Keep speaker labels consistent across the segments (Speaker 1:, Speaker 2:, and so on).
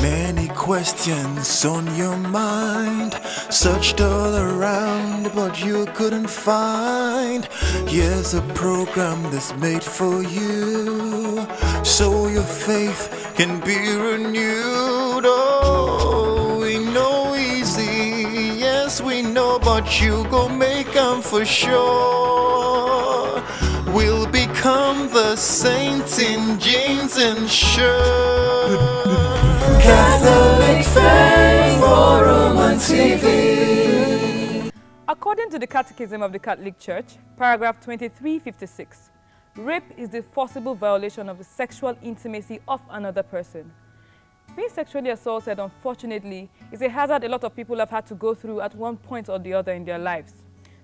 Speaker 1: Many questions on your mind, searched all around, but you couldn't find. Here's a program that's made for you, so your faith can be renewed. Oh, we know easy, yes we know, but you go make 'em for sure. We'll become the saints in jeans and shirt. Catholic Faith Forum on TV.
Speaker 2: According to the Catechism of the Catholic Church, paragraph 2356, rape is the forcible violation of the sexual intimacy of another person. Being sexually assaulted, unfortunately, is a hazard a lot of people have had to go through at one point or the other in their lives.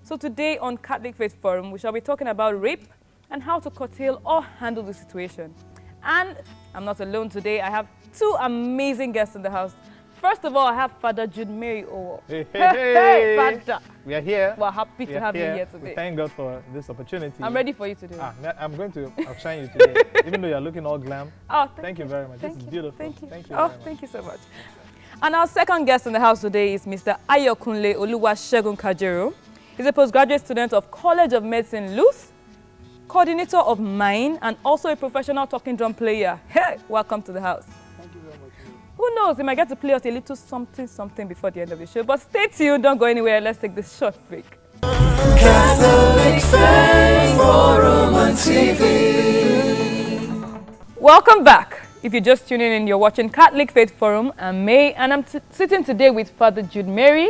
Speaker 2: So today on Catholic Faith Forum, we shall be talking about rape and how to curtail or handle the situation. And I'm not alone today. I have two amazing guests in the house. First of all, I have Father Jude Mary.
Speaker 3: Hey,
Speaker 2: Father.
Speaker 3: We are here.
Speaker 2: We're happy to have you here today.
Speaker 3: We thank God for this opportunity.
Speaker 2: I'm ready for you today.
Speaker 3: I'm going to outshine you today, even though you're looking all glam.
Speaker 2: Oh,
Speaker 3: thank you very much.
Speaker 2: Thank
Speaker 3: this
Speaker 2: you.
Speaker 3: is beautiful.
Speaker 2: Thank you.
Speaker 3: Thank you
Speaker 2: Oh,
Speaker 3: very much.
Speaker 2: thank you so much. And our second guest in the house today is Mr. Ayokunle Oluwasegun Kajero. He's a postgraduate student of College of Medicine, Luth, coordinator of Mine, and also a professional talking drum player. Hey, welcome to the house.
Speaker 3: Thank you very much.
Speaker 2: Who knows, we might get to play us a little something before the end of the show. But stay tuned, don't go anywhere. Let's take this short break.
Speaker 1: Catholic Faith Forum on TV.
Speaker 2: Welcome back. If you're just tuning in, you're watching Catholic Faith Forum. I'm May, and I'm sitting today with Father Jude Mary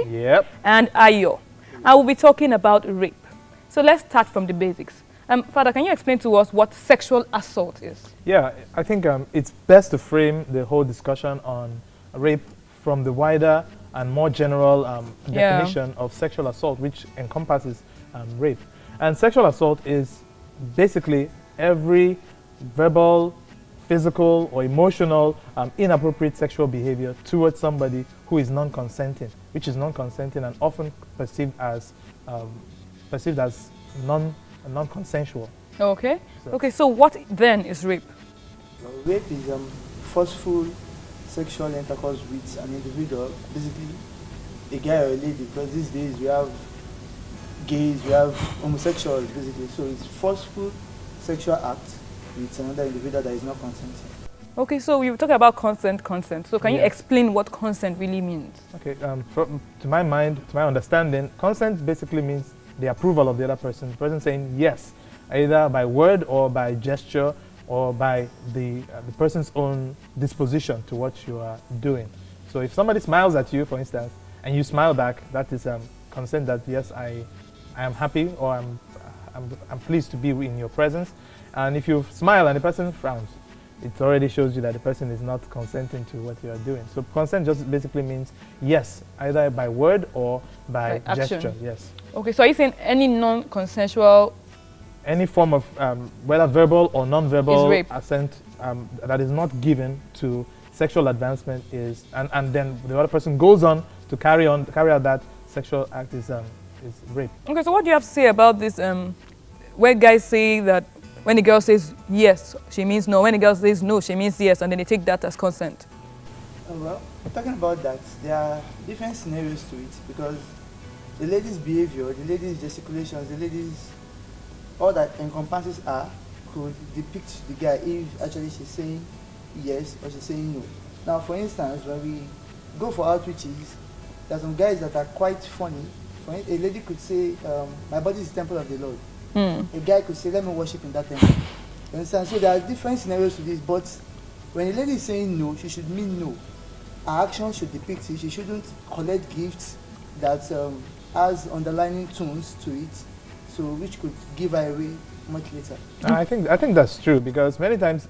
Speaker 2: and Ayo. I will be talking about rape. So let's start from the basics. Father, can you explain to us what sexual assault is?
Speaker 3: Yeah, I think it's best to frame the whole discussion on rape from the wider and more general definition of sexual assault, which encompasses rape. And sexual assault is basically every verbal, physical, or emotional inappropriate sexual behavior towards somebody who is non-consenting, which is non-consenting and often perceived as non-consensual.
Speaker 2: Okay. So what then is rape?
Speaker 4: Well, rape is forceful sexual intercourse with an individual, basically a guy or a lady, because these days we have gays, we have homosexuals, basically. So it's forceful sexual act with another individual that is not consenting.
Speaker 2: Okay, so we were talking about consent. So can you explain what consent really means?
Speaker 3: Okay, to my mind, to my understanding, consent basically means the approval of the other person. The person saying yes, either by word or by gesture or by the person's own disposition to what you are doing. So if somebody smiles at you, for instance, and you smile back, that is consent that yes, I am happy or I'm pleased to be in your presence. And if you smile and the person frowns, it already shows you that the person is not consenting to what you are doing. So consent just basically means yes, either by word or by gesture. Yes.
Speaker 2: Okay, so are you saying any non-consensual,
Speaker 3: any form of whether verbal or non-verbal assent that is not given to sexual advancement is, and then the other person goes on to carry out that sexual act is rape.
Speaker 2: Okay, so what do you have to say about this? When guys say that when the girl says yes, she means no. When the girl says no, she means yes, and then they take that as consent.
Speaker 4: Well, talking about that, there are different scenarios to it, because the lady's behavior, the lady's gesticulations, the lady's, all that encompasses her could depict the guy if actually she's saying yes or she's saying no. Now, for instance, when we go for outreaches, there are some guys that are quite funny. A lady could say, my body is the temple of the Lord. A guy could say, let me worship in that temple. You understand? So there are different scenarios to this, but when a lady is saying no, she should mean no. Her actions should depict it. She shouldn't collect gifts that has underlining tones to it, so which could give her away much later.
Speaker 3: I think that's true, because many times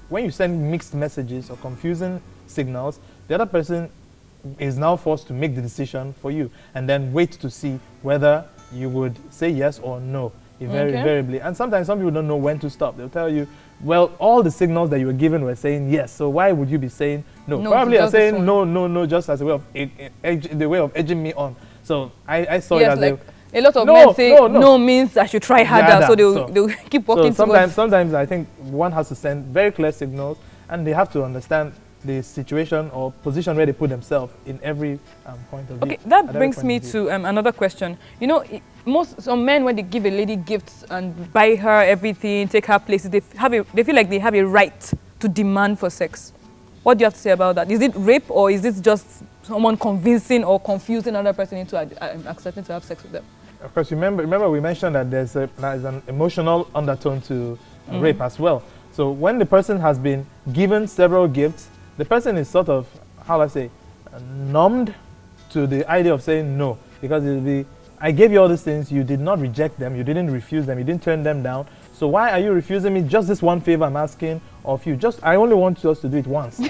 Speaker 3: when you send mixed messages or confusing signals, the other person is now forced to make the decision for you and then wait to see whether you would say yes or no. Invariably. And sometimes some people don't know when to stop. They'll tell you, well, all the signals that you were given were saying yes, so why would you be saying no? Probably you're saying no, just as a way of edging me on. So I saw it as
Speaker 2: like a lot of men say no means I should try harder, so they'll keep working
Speaker 3: towards. Sometimes I think one has to send very clear signals, and they have to understand the situation or position where they put themselves in every point of view.
Speaker 2: Okay, that brings me to another question. You know, some men, when they give a lady gifts and buy her everything, take her places, they feel like they have a right to demand for sex. What do you have to say about that? Is it rape, or is it just someone convincing or confusing another person into accepting to have sex with them?
Speaker 3: Of course, remember we mentioned that there's an emotional undertone to rape as well. So when the person has been given several gifts, the person is sort of, how do I say, numbed to the idea of saying no. Because it'll be, I gave you all these things, you did not reject them, you didn't refuse them, you didn't turn them down. So why are you refusing me just this one favor I'm asking of you? I only want us to do it once.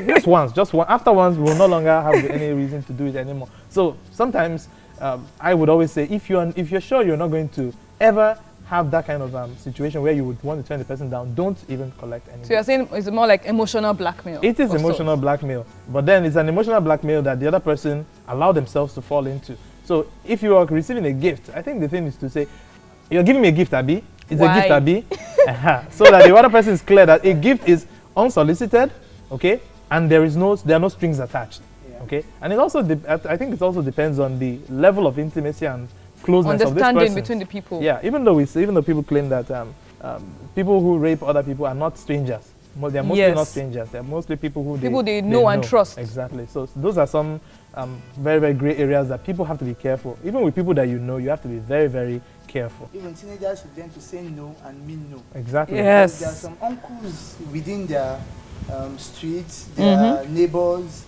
Speaker 3: Just once, just one. Afterwards, we'll no longer have any reason to do it anymore. So sometimes I would always say, if you're sure you're not going to ever have that kind of situation where you would want to turn the person down, don't even collect anything.
Speaker 2: So you're saying it's more like emotional blackmail?
Speaker 3: It is emotional blackmail, but then it's an emotional blackmail that the other person allowed themselves to fall into. So if you are receiving a gift, I think the thing is to say, you're giving me a gift, Abi. It's
Speaker 2: Why?
Speaker 3: a gift, Abi. So that the other person is clear that a gift is unsolicited, okay, and there are no strings attached, okay. And it also, I think it also depends on the level of intimacy and closeness of this person.
Speaker 2: Understanding between the people.
Speaker 3: Yeah, even though people claim that people who rape other people are not strangers. They're mostly not strangers. They're mostly people who they know and trust. Exactly. So those are some very, very gray areas that people have to be careful. Even with people that you know, you have to be very, very careful.
Speaker 4: Even teenagers should learn to say no and mean no.
Speaker 3: Exactly.
Speaker 2: Yes.
Speaker 4: There are some uncles within their streets, their neighbors.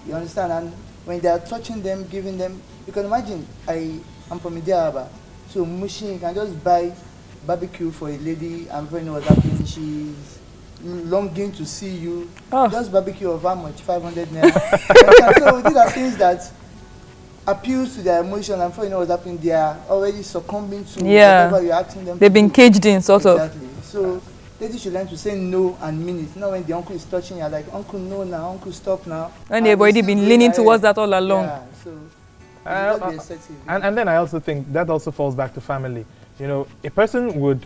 Speaker 4: You understand? And when they are touching them, giving them, you can imagine, I'm from Idiaba, so Mushin can just buy barbecue for a lady and when it was happening, she's longing to see you. Just barbecue of how much? 500 naira. So these are things that appeals to their emotion, and before you know what's happening, they are already succumbing to whatever you're asking them.
Speaker 2: They've been caged in, sort of.
Speaker 4: Exactly. So ladies should learn to say no and mean it. Not when the uncle is touching you, like, uncle, no now, uncle, stop now.
Speaker 2: And they've already been leaning towards that all along.
Speaker 4: Yeah, so
Speaker 3: and then I also think that also falls back to family. You know, a person would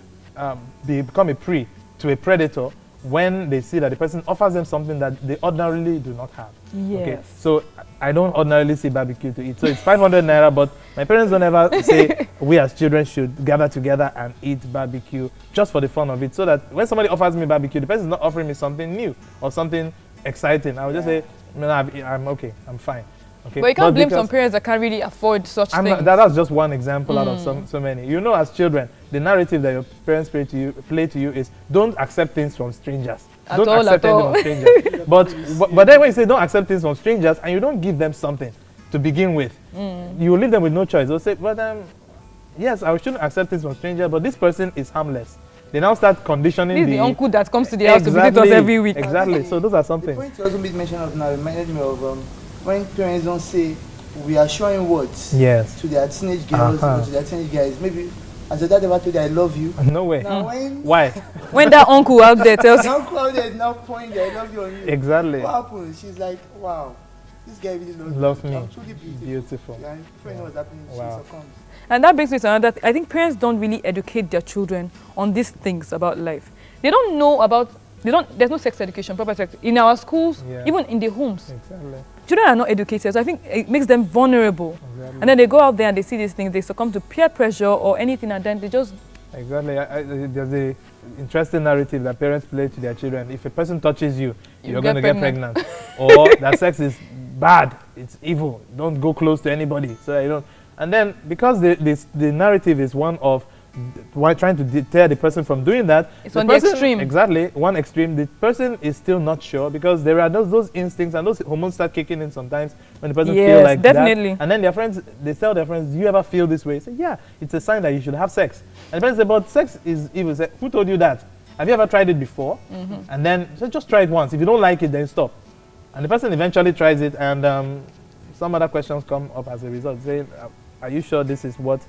Speaker 3: become a prey to a predator when they see that the person offers them something that they ordinarily do not have.
Speaker 2: Yes.
Speaker 3: Okay? So I don't ordinarily see barbecue to eat. So it's 500 naira, but my parents don't ever say we as children should gather together and eat barbecue just for the fun of it. So that when somebody offers me barbecue, the person is not offering me something new or something exciting. I would just say, no, I'm okay, I'm fine. Okay.
Speaker 2: But you can't blame some parents that can't really afford such things.
Speaker 3: That's just one example out of so many. You know, as children, the narrative that your parents play to you is don't accept things from strangers. Don't accept anything from strangers. but then when you say don't accept things from strangers and you don't give them something to begin with, you will leave them with no choice. They'll say, but yes, I shouldn't accept things from strangers, but this person is harmless. They now start conditioning
Speaker 2: the uncle that comes to the house to visit us every week.
Speaker 3: Exactly. So those are some things.
Speaker 4: The point you also made mention of now reminded me of when parents don't say we are showing words to their teenage girls or to their teenage guys. Maybe as your dad ever told you I love you.
Speaker 3: No way.
Speaker 4: Now
Speaker 3: Why?
Speaker 2: When that uncle out there tells
Speaker 4: the uncle out there is now pointing I love you on you.
Speaker 3: Exactly.
Speaker 4: What happened? She's like, wow, this guy really
Speaker 3: loves me.
Speaker 4: I'm truly beautiful. And before you know what's happening, she succumbs.
Speaker 2: And that brings me to another I think parents don't really educate their children on these things about life. They don't know about, there's no sex education, proper sex. In our schools, even in their homes.
Speaker 3: Exactly.
Speaker 2: Children are not educated, so I think it makes them vulnerable.
Speaker 3: Exactly.
Speaker 2: And then they go out there and they see these things, they succumb to peer pressure or anything, and then they just...
Speaker 3: Exactly. There's a interesting narrative that parents play to their children. If a person touches you, you're going to get pregnant. Or that sex is bad, it's evil, don't go close to anybody. So you don't. And then because the narrative is one of trying to deter the person from doing that.
Speaker 2: It's on the extreme.
Speaker 3: Exactly, one extreme. The person is still not sure because there are those instincts and those hormones start kicking in sometimes when the person feels like
Speaker 2: definitely.
Speaker 3: that. And then their friends, they tell their friends, "Do you ever feel this way?" Say, "Yeah, it's a sign that you should have sex." And the person says, "But sex is evil." Say, "Who told you that? Have you ever tried it before?" And then so just try it once. If you don't like it, then stop. And the person eventually tries it, and some other questions come up as a result. Saying, "Are you sure this is what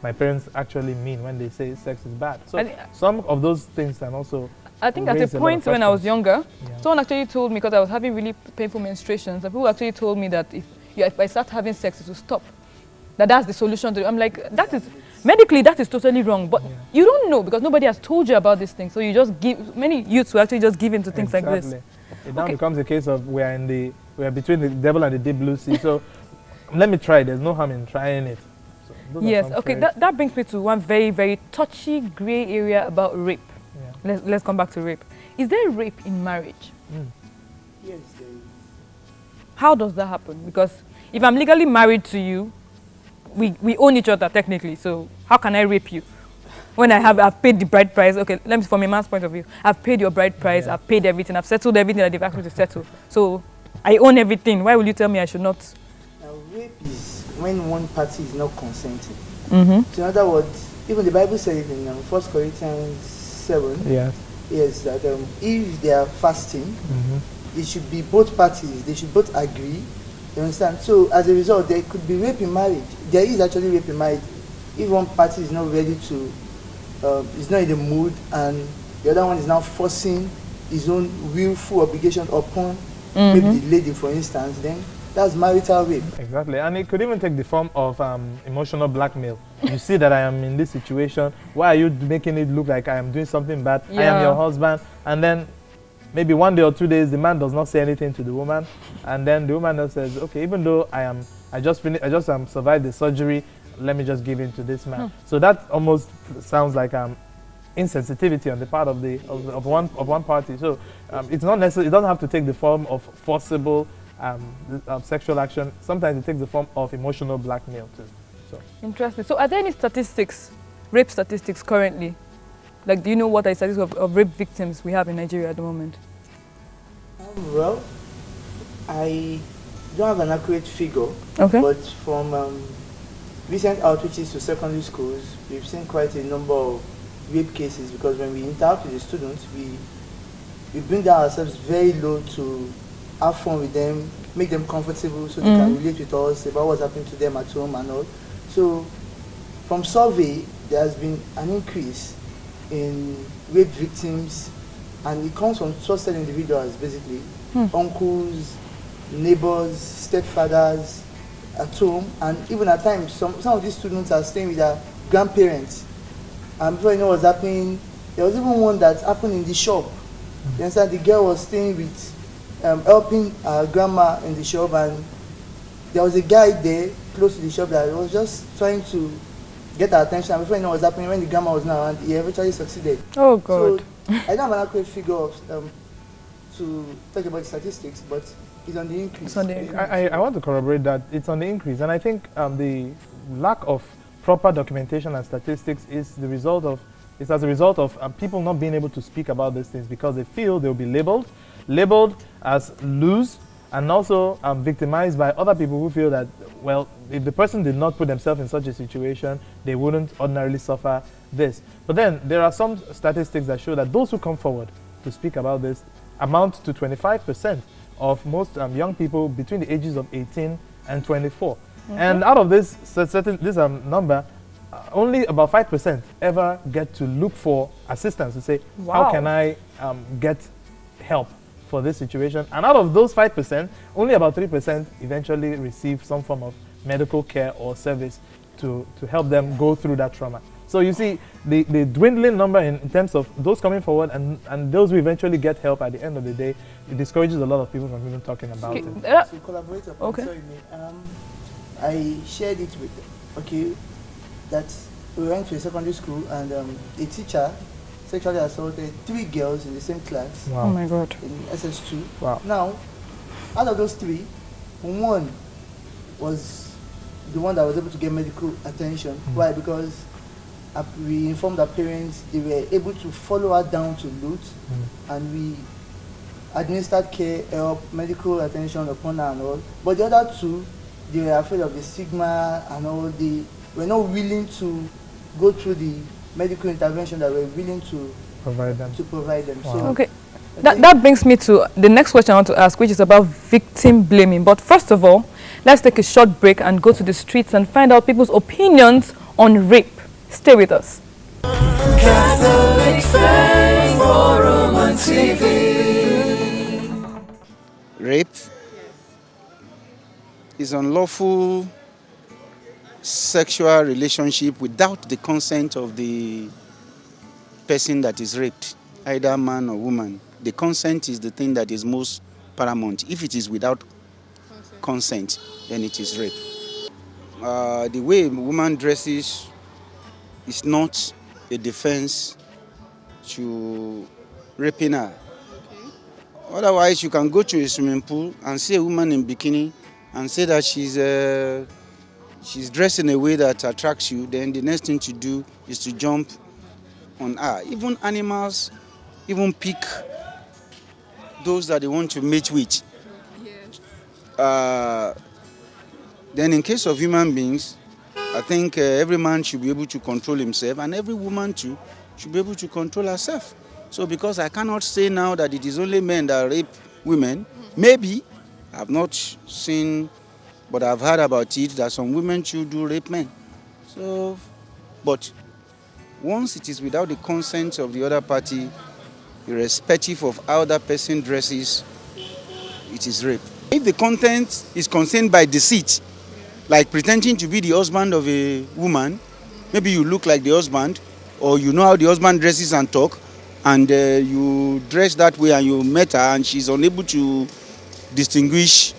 Speaker 3: my parents actually mean when they say sex is bad?" So some of those things can also...
Speaker 2: I think at a point when I was younger, someone actually told me, because I was having really painful menstruations, and people actually told me that if I start having sex, it will stop. That's the solution to it. I'm like, that is, medically, that is totally wrong. But you don't know because nobody has told you about this thing. So you just give, many youths will actually just give in to things like this.
Speaker 3: it now becomes a case of we are between the devil and the deep blue sea. So let me try. There's no harm in trying it. So
Speaker 2: Yes, okay, that brings me to one very, very touchy grey area about rape.
Speaker 3: Yeah.
Speaker 2: Let's come back to rape. Is there rape in marriage?
Speaker 4: Yes, there is.
Speaker 2: How does that happen? Because if I'm legally married to you, we own each other technically, so how can I rape you? When I've paid the bride price, okay, let me, from a man's point of view, I've paid your bride price, I've paid everything, I've settled everything that they've asked me to settle. So I own everything. Why will you tell me I should not?
Speaker 4: Now, rape is when one party is not consenting.
Speaker 2: Mm-hmm.
Speaker 4: So in other words, even the Bible says it in 1 Corinthians 7.
Speaker 3: Yes.
Speaker 4: Yes, that if they are fasting, it should be both parties. They should both agree. You understand? So as a result, there could be rape in marriage. There is actually rape in marriage. If one party is not ready to, is not in the mood, and the other one is now forcing his own willful obligation upon maybe the lady, for instance, then that's marital rape.
Speaker 3: Exactly, and it could even take the form of emotional blackmail. You see that I am in this situation. Why are you making it look like I am doing something bad? I am your husband, and then maybe 1 day or 2 days the man does not say anything to the woman, and then the woman just says, "Okay, even though I just survived the surgery, let me just give in to this man." So that almost sounds like insensitivity on the part of one party. So it's not necessary. It doesn't have to take the form of forcible sexual action. Sometimes it takes the form of emotional blackmail too. So
Speaker 2: Interesting. So are there any statistics, rape statistics currently? Like, do you know what are the statistics of rape victims we have in Nigeria at the moment?
Speaker 4: Well, I don't have an accurate figure, but from recent outreaches to secondary schools, we've seen quite a number of rape cases, because when we interact with the students, we bring down ourselves very low to have fun with them, make them comfortable so they can relate with us about what's happening to them at home and all. So from survey, there has been an increase in rape victims, and it comes from trusted individuals, basically, uncles, neighbors, stepfathers at home, and even at times some of these students are staying with their grandparents. And before you know what's happening, there was even one that happened in the shop. You understand? The girl was staying with, helping her grandma in the shop, and there was a guy there close to the shop that was just trying to get her attention. Before you know what's happening, when the grandma was not around, he eventually succeeded.
Speaker 2: Oh God.
Speaker 4: So I don't have an accurate figure of, to talk about the statistics, but it's on the increase.
Speaker 3: I want to corroborate that it's on the increase, and I think the lack of proper documentation and statistics is as a result of people not being able to speak about these things, because they feel they'll be labeled as loose, and also victimized by other people who feel that, well, if the person did not put themselves in such a situation, they wouldn't ordinarily suffer this. But then there are some statistics that show that those who come forward to speak about this amount to 25% of most young people between the ages of 18 and 24. And out of this number, only about 5% ever get to look for assistance to say, how can I get help for this situation? And out of those 5%, only about 3% eventually receive some form of medical care or service to help them go through that trauma. So you see, the dwindling number in terms of those coming forward and those who eventually get help at the end of the day, it discourages a lot of people from even talking about it.
Speaker 4: To collaborate upon, I shared it with, that we went to a secondary school, and a teacher sexually assaulted 3 girls in the same class.
Speaker 3: Wow.
Speaker 2: Oh my God.
Speaker 4: In SS2.
Speaker 3: Wow.
Speaker 4: Now, out of those 3, one was the one that was able to get medical attention. Why? Because we informed our parents, they were able to follow her down to Lutz, and we administered care, help, medical attention upon her and all. But the other 2, they were afraid of the stigma and all. They were not willing to go through the medical intervention that we're willing to provide them.
Speaker 3: Wow.
Speaker 4: So
Speaker 2: Okay. That brings me to the next question I want to ask, which is about victim blaming. But first of all, let's take a short break and go to the streets and find out people's opinions on rape. Stay with us.
Speaker 1: Catholic Faith Forum on TV.
Speaker 5: Rape is unlawful sexual relationship without the consent of the person that is raped, either man or woman. the consent is the thing that is most paramount. If it is without consent, then it is rape. The way a woman dresses is not a defense to raping her. Otherwise, you can go to a swimming pool and see a woman in bikini and say that she's dressed in a way that attracts you. Then the next thing to do is to jump on her. Even animals even pick those that they want to mate with. Then in case of human beings, I think every man should be able to control himself, and every woman too should be able to control herself. So because I cannot say now that it is only men that rape women, maybe, I've not seen, but I've heard about it, that some women too do rape men. So, but once it is without the consent of the other party, irrespective of how that person dresses, it is rape. If the content is concerned by deceit, like pretending to be the husband of a woman, maybe you look like the husband, or you know how the husband dresses and talk, and you dress that way and you met her and she's unable to distinguish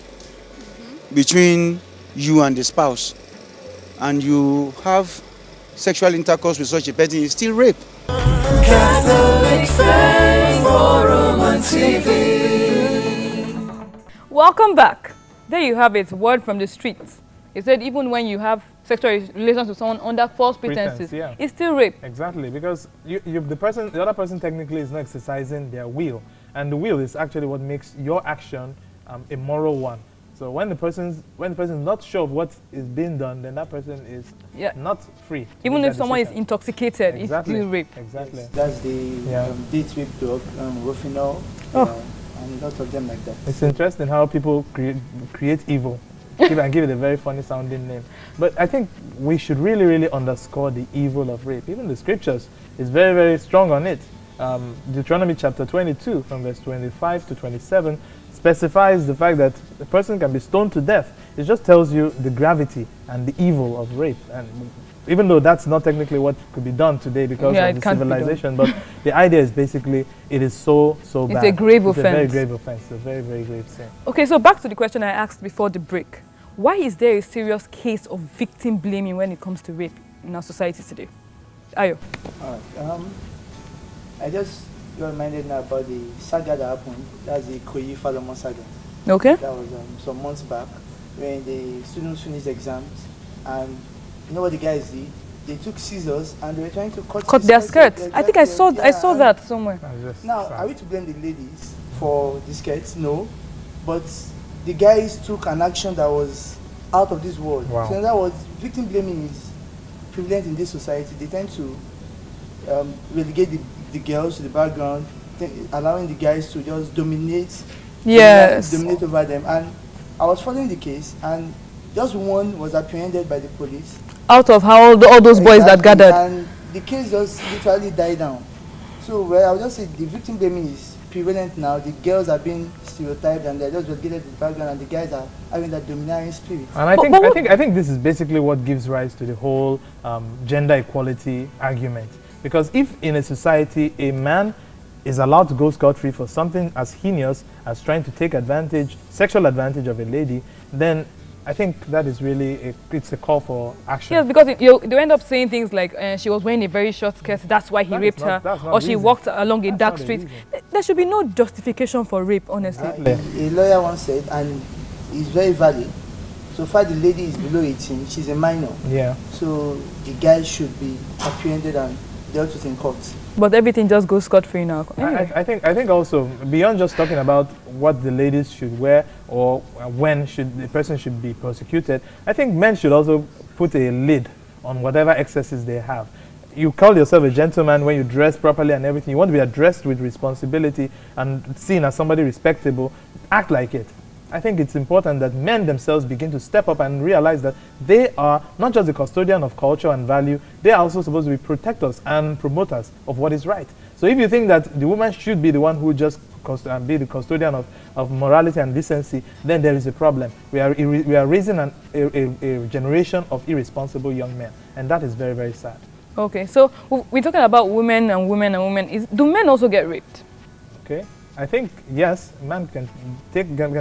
Speaker 5: between you and the spouse, and you have sexual intercourse with such a person, it's still rape.
Speaker 1: Catholic Faith Forum on TV.
Speaker 2: Welcome back. There you have it, word from the streets. It said even when you have sexual relations with someone under false pretenses,
Speaker 3: yeah.
Speaker 2: it's still rape.
Speaker 3: Exactly, because the other person technically is not exercising their will, and the will is actually what makes your action a moral one. So when the person is not sure of what is being done, then that person is not free.
Speaker 2: Even if someone is intoxicated,
Speaker 3: exactly.
Speaker 2: It's still rape.
Speaker 3: Exactly.
Speaker 4: Yes, that's the date rape dog, Rufinol, and lots of them like that.
Speaker 3: It's interesting how people create evil. Give it a very funny sounding name. But I think we should really, really underscore the evil of rape. Even the scriptures is very, very strong on it. Deuteronomy chapter 22 from verse 25 to 27 specifies the fact that a person can be stoned to death. It just tells you the gravity and the evil of rape. And even though that's not technically what could be done today because of the civilization, but the idea is basically it is so bad.
Speaker 2: It's a grave offense.
Speaker 3: It's a very grave offense. It's a very, very grave sin.
Speaker 2: Okay, so back to the question I asked before the break. Why is there a serious case of victim blaming when it comes to rape in our society today? Ayo.
Speaker 4: I just got reminded now about the saga that happened. That's the Koyi Falomon saga.
Speaker 2: Okay.
Speaker 4: That was some months back when the students finished exams, and you know what the guys did? They took scissors and they were trying to cut
Speaker 2: their skirts. I think I saw that somewhere.
Speaker 4: Now, are we to blame the ladies for the skirts? No, but the guys took an action that was out of this world.
Speaker 3: Wow.
Speaker 4: So that was victim blaming is prevalent in this society. They tend to relegate the girls to the background, allowing the guys to just dominate.
Speaker 2: Yes.
Speaker 4: Dominate over them. And I was following the case, and just one was apprehended by the police.
Speaker 2: Out of all those boys that gathered.
Speaker 4: And the case just literally died down. So I would just say the victim blaming is prevalent now. The girls are being stereotyped and they're just relegated to the background, and the guys are having that domineering spirit.
Speaker 3: And I think this is basically what gives rise to the whole gender equality argument. Because if in a society a man is allowed to go scot-free for something as heinous as trying to take sexual advantage of a lady, then I think that is really it's a call for action.
Speaker 2: Yes, because they end up saying things like she was wearing a very short skirt, that's why he raped her, or she walked along a dark street. There should be no justification for rape, honestly.
Speaker 4: A lawyer once said, and it's very valid, so far the lady is below 18, she's a minor.
Speaker 3: Yeah.
Speaker 4: So the guy should be apprehended and dealt with in court.
Speaker 2: But everything just goes scot-free now. Anyway.
Speaker 3: I think also, beyond just talking about what the ladies should wear or when the person should be prosecuted, I think men should also put a lid on whatever excesses they have. You call yourself a gentleman when you dress properly and everything. You want to be addressed with responsibility and seen as somebody respectable. Act like it. I think it's important that men themselves begin to step up and realize that they are not just the custodian of culture and value, they are also supposed to be protectors and promoters of what is right. So if you think that the woman should be the one who just be the custodian of morality and decency, then there is a problem. We are raising a generation of irresponsible young men, and that is very, very sad.
Speaker 2: Okay, so we're talking about women and women and women. Do men also get raped?
Speaker 3: Okay. I think yes, a man can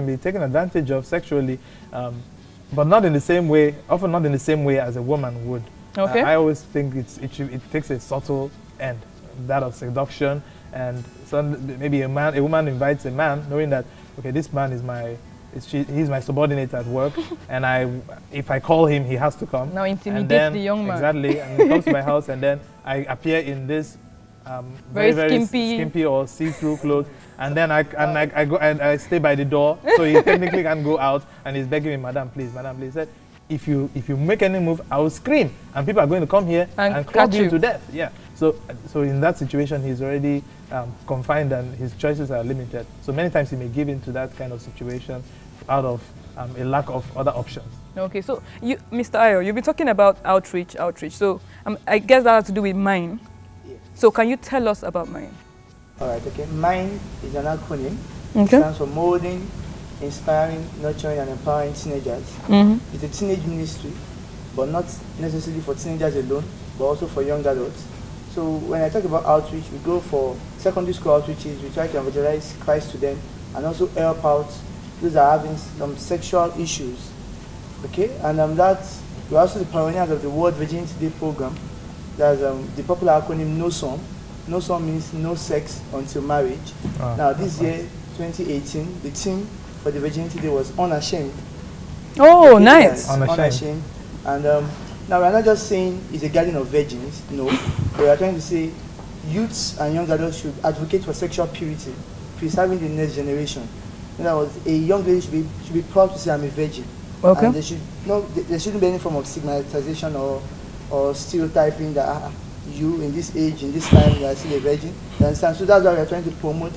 Speaker 3: be taken advantage of sexually, but not in the same way. Often not in the same way as a woman would.
Speaker 2: Okay.
Speaker 3: I always think it takes a subtle end, that of seduction, and so maybe a woman invites a man, knowing that okay, this man is he's my subordinate at work, and if I call him, he has to come.
Speaker 2: Now intimidate the young man.
Speaker 3: Exactly, and he comes to my house, and then I appear in this
Speaker 2: very
Speaker 3: skimpy or see-through clothes, and then I go and I stay by the door, so he technically can't go out, and he's begging me, madam, please. He said, if you make any move, I will scream, and people are going to come here and club you to death. Yeah. So in that situation, he's already confined, and his choices are limited. So many times he may give in to that kind of situation out of a lack of other options.
Speaker 2: Okay, so Mr. Ayo, you've been talking about outreach. So I guess that has to do with MIND.
Speaker 4: Yeah.
Speaker 2: So can you tell us about MIND?
Speaker 4: All right, okay. MIND is an acronym.
Speaker 2: Okay.
Speaker 4: It stands for Molding, Inspiring, Nurturing, and Empowering Teenagers.
Speaker 2: Mm-hmm.
Speaker 4: It's a teenage ministry, but not necessarily for teenagers alone, but also for young adults. So when I talk about outreach, we go for secondary school outreaches. We try to evangelize Christ to them and also help out those that are having some sexual issues. Okay, and we're also the pioneers of the World Virginity Day program. That's the popular acronym NOSOM. NOSOM means no sex until marriage. Now this year, 2018, the theme for the Virginity Day was unashamed.
Speaker 2: Oh,
Speaker 4: Okay,
Speaker 2: nice.
Speaker 4: yes, unashamed. And now we're not just saying it's a garden of virgins, no. We are trying to say youths and young adults should advocate for sexual purity, preserving the next generation. In other words, a young lady should be proud to say I'm a virgin.
Speaker 2: Okay.
Speaker 4: And there shouldn't be any form of stigmatization or stereotyping that you in this age, in this time, you are still a virgin. You understand? So that's why we are trying to promote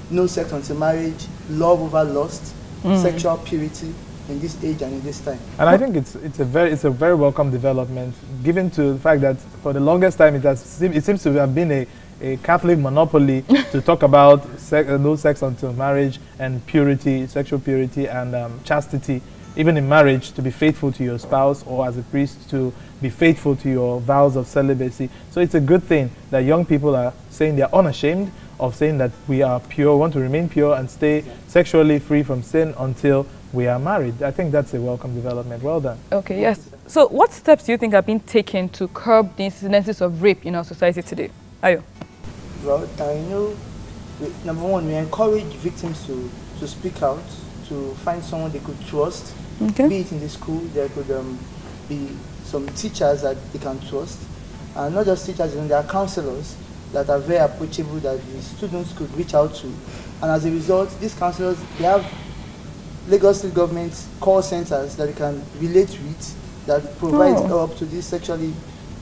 Speaker 4: no sex until marriage, love over lust, sexual purity in this age and in this time.
Speaker 3: And I think it's a very welcome development, given to the fact that for the longest time it seems to have been a Catholic monopoly to talk about no sex until marriage and purity, sexual purity and chastity, even in marriage, to be faithful to your spouse, or as a priest to be faithful to your vows of celibacy. So it's a good thing that young people are saying they are unashamed of saying that we are pure, want to remain pure and stay sexually free from sin until we are married. I think that's a welcome development. Well done.
Speaker 2: Okay, yes. So what steps do you think have been taken to curb the incidences of rape in our society today? Ayo.
Speaker 4: Well, I know, number one, we encourage victims to speak out, to find someone they could trust.
Speaker 2: Okay.
Speaker 4: Be it in the school, there could be some teachers that they can trust. And not just teachers, there are counselors that are very approachable that the students could reach out to. And as a result, these counselors, they have Lagos State government call centers that they can relate with, that provide help to these sexually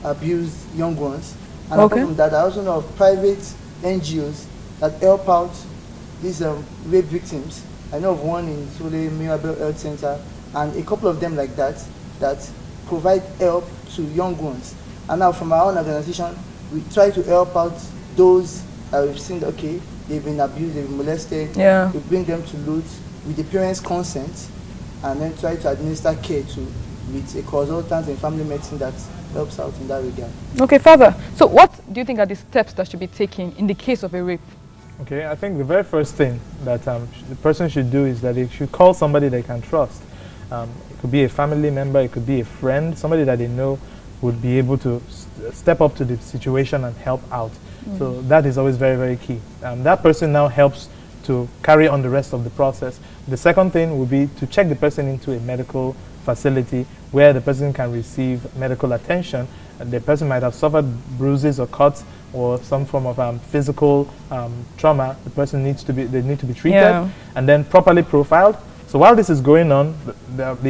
Speaker 4: abused young ones. And apart from that, I also know of private NGOs that help out these rape victims. I know of one in Sule Mirabel Health Center, and a couple of them like that provide help to young ones. And now from our own organization, we try to help out those that we've seen, okay, they've been abused, they've been molested.
Speaker 2: Yeah.
Speaker 4: We bring them to LUT with the parents' consent, and then try to administer care with a consultant in family medicine that helps out in that regard.
Speaker 2: Okay, Father, so what do you think are the steps that should be taken in the case of a rape?
Speaker 3: Okay, I think the very first thing that the person should do is that they should call somebody they can trust. It could be a family member, it could be a friend, somebody that they know would be able to step up to the situation and help out. So that is always very, very key. That person now helps to carry on the rest of the process. The second thing would be to check the person into a medical facility where the person can receive medical attention. The person might have suffered bruises or cuts or some form of physical trauma. The person needs to be treated and then properly profiled. So while this is going on, the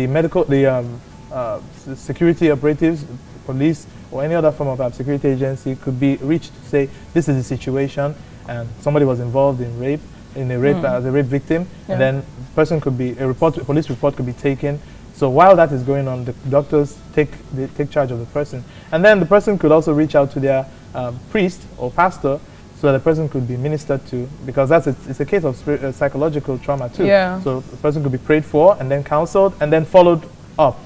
Speaker 3: security operatives, police, or any other form of security agency could be reached to say this is the situation and somebody was involved in rape, as a rape victim, and then person could be a police report could be taken. So while that is going on, the doctors take charge of the person, and then the person could also reach out to their priest or pastor, so that the person could be ministered to, because it's a case of psychological trauma too. Yeah. So the person could be prayed for and then counseled and then followed up,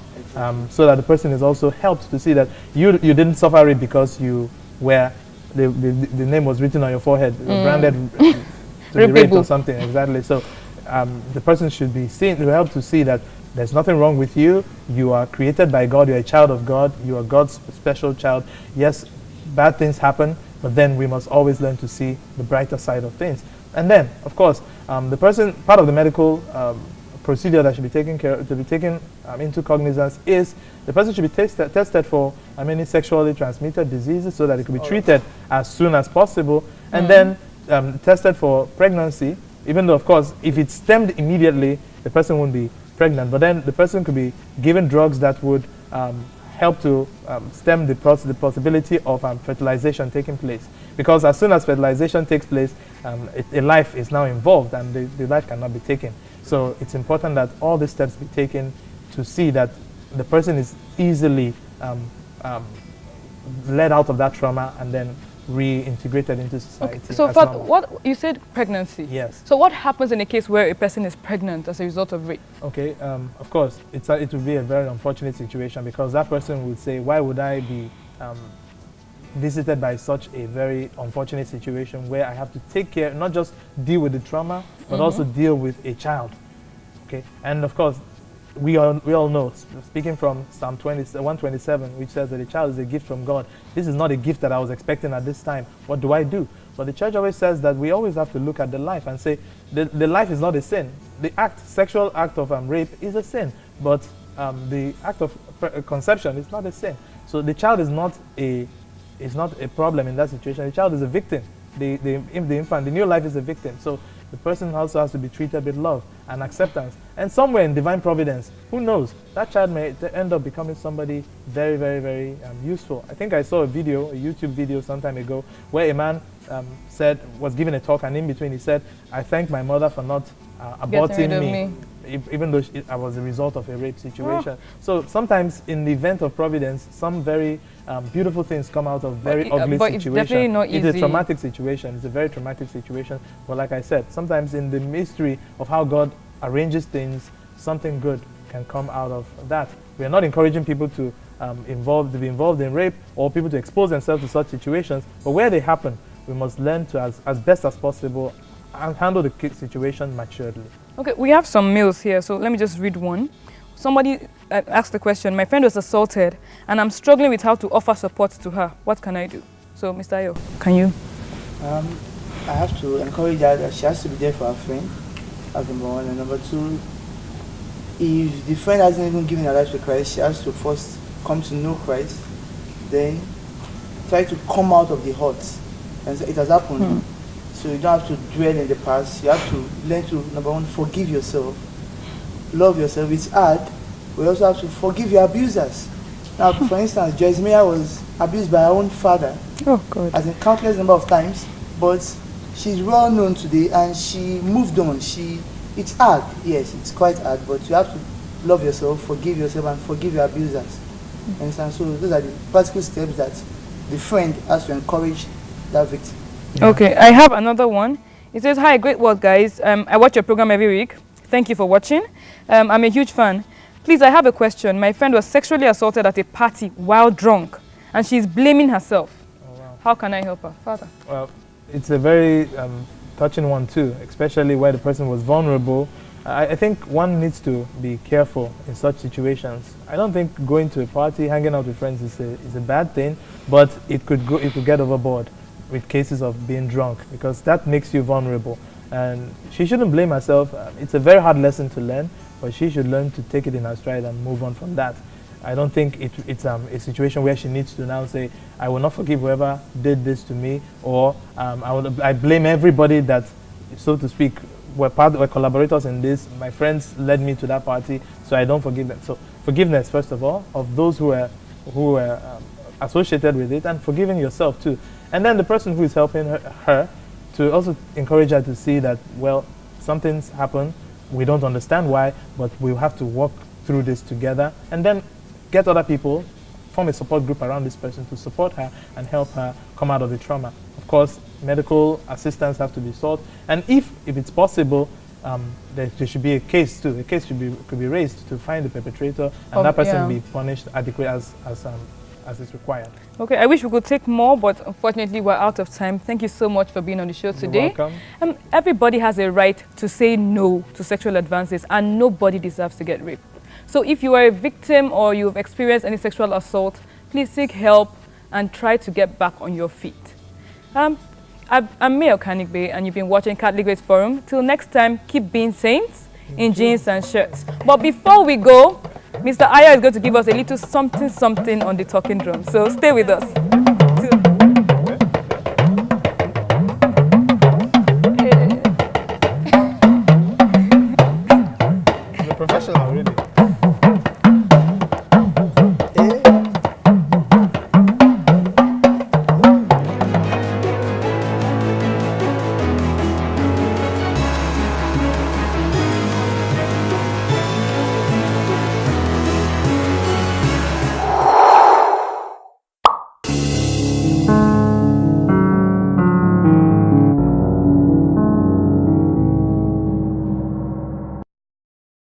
Speaker 3: so that the person is also helped to see that you didn't suffer it because you were the name was written on your forehead, branded. to be raped
Speaker 2: Rapeable.
Speaker 3: or something. Exactly. So the person should be seen to help to see that there's nothing wrong with you. You are created by God. You're a child of God. You are God's special child. Yes, bad things happen, but then we must always learn to see the brighter side of things. And then, of course, the person, part of the medical procedure that should be taken into cognizance is the person should be tested for many sexually transmitted diseases so that it could be treated as soon as possible, and then tested for pregnancy, even though, of course, if it's stemmed immediately, the person won't be pregnant, but then the person could be given drugs that would help to stem the possibility of fertilization taking place. Because as soon as fertilization takes place, a life is now involved, and the life cannot be taken. So it's important that all these steps be taken to see that the person is easily led out of that trauma and then reintegrated into society.
Speaker 2: Okay. So, what you said, pregnancy.
Speaker 3: Yes.
Speaker 2: So, what happens in a case where a person is pregnant as a result of rape?
Speaker 3: Okay. Of course, it would be a very unfortunate situation, because that person would say, "Why would I be visited by such a very unfortunate situation where I have to take care, not just deal with the trauma, but also deal with a child?" Okay. And of course, we all know, speaking from Psalm 127, which says that a child is a gift from God. This is not a gift that I was expecting at this time. What do I do? But the church always says that we always have to look at the life and say the life is not a sin. The sexual act of rape is a sin, but the act of conception is not a sin. So the child is not a problem in that situation. The child is a victim. The infant, the new life is a victim. So the person also has to be treated with love and acceptance. And somewhere in divine providence, who knows, that child may end up becoming somebody very, very, very useful. I think I saw a YouTube video some time ago, where a man was giving a talk, and in between he said, "I thank my mother for not aborting me. Even though I was a result of a rape situation." So sometimes in the event of providence, some very beautiful things come out of very ugly
Speaker 2: but
Speaker 3: situation.
Speaker 2: It's definitely not easy.
Speaker 3: It's a traumatic situation. It's a very traumatic situation. But like I said, sometimes in the mystery of how God arranges things, something good can come out of that. We are not encouraging people to be involved in rape, or people to expose themselves to such situations. But where they happen, we must learn to, as best as possible, and handle the situation maturely.
Speaker 2: Okay, we have some mails here, so let me just read one. Somebody asked the question, "My friend was assaulted, and I'm struggling with how to offer support to her. What can I do?" So, Mr. Ayo, can you?
Speaker 4: I have to encourage her that she has to be there for her friend, as number one. And number two, if the friend hasn't even given her life to Christ, she has to first come to know Christ, then try to come out of the hurt. And it has happened. So you don't have to dwell in the past. You have to learn to, number one, forgive yourself, love yourself. It's hard. We also have to forgive your abusers. Now, for instance, Joyce Meyer was abused by her own father,
Speaker 2: Oh, God.
Speaker 4: as in countless number of times, but she's well known today and she moved on. It's hard, yes, it's quite hard, but you have to love yourself, forgive yourself, and forgive your abusers. And so those are the practical steps that the friend has to encourage that victim.
Speaker 3: Yeah.
Speaker 2: Okay, I have another one. It says, "Hi, great work, guys. I watch your program every week. Thank you for watching. I'm a huge fan. Please, I have a question. My friend was sexually assaulted at a party while drunk, and she's blaming herself.
Speaker 3: Oh, wow.
Speaker 2: How can I help her?" Father.
Speaker 3: Well, it's a very touching one too, especially where the person was vulnerable. I think one needs to be careful in such situations. I don't think going to a party, hanging out with friends is a bad thing, but it could get overboard with cases of being drunk, because that makes you vulnerable. And she shouldn't blame herself. It's a very hard lesson to learn, but she should learn to take it in her stride and move on from that. I don't think it's a situation where she needs to now say, "I will not forgive whoever did this to me," or I blame everybody that, so to speak, were collaborators in this. My friends led me to that party, so I don't forgive them. So forgiveness, first of all, of those who were associated with it, and forgiving yourself too. And then the person who is helping her to also encourage her to see that, well, something's happened, we don't understand why, but we'll have to walk through this together, and then get other people, form a support group around this person to support her and help her come out of the trauma. Of course, medical assistance have to be sought, and if it's possible, there should be a case too. A case could be raised to find the perpetrator, and that person be punished adequately as is required.
Speaker 2: Okay, I wish we could take more, but unfortunately we're out of time. Thank you so much for being on the show today.
Speaker 3: You're welcome.
Speaker 2: Everybody has a right to say no to sexual advances, and nobody deserves to get raped. So if you are a victim or you've experienced any sexual assault, please seek help and try to get back on your feet. I'm Ayokunle, and you've been watching Catholic Race Forum. Till next time, keep being saints in jeans and shirts. But before we go, Mr. Aya is going to give us a little something on the talking drum. So stay with us.
Speaker 3: You're a professional, really.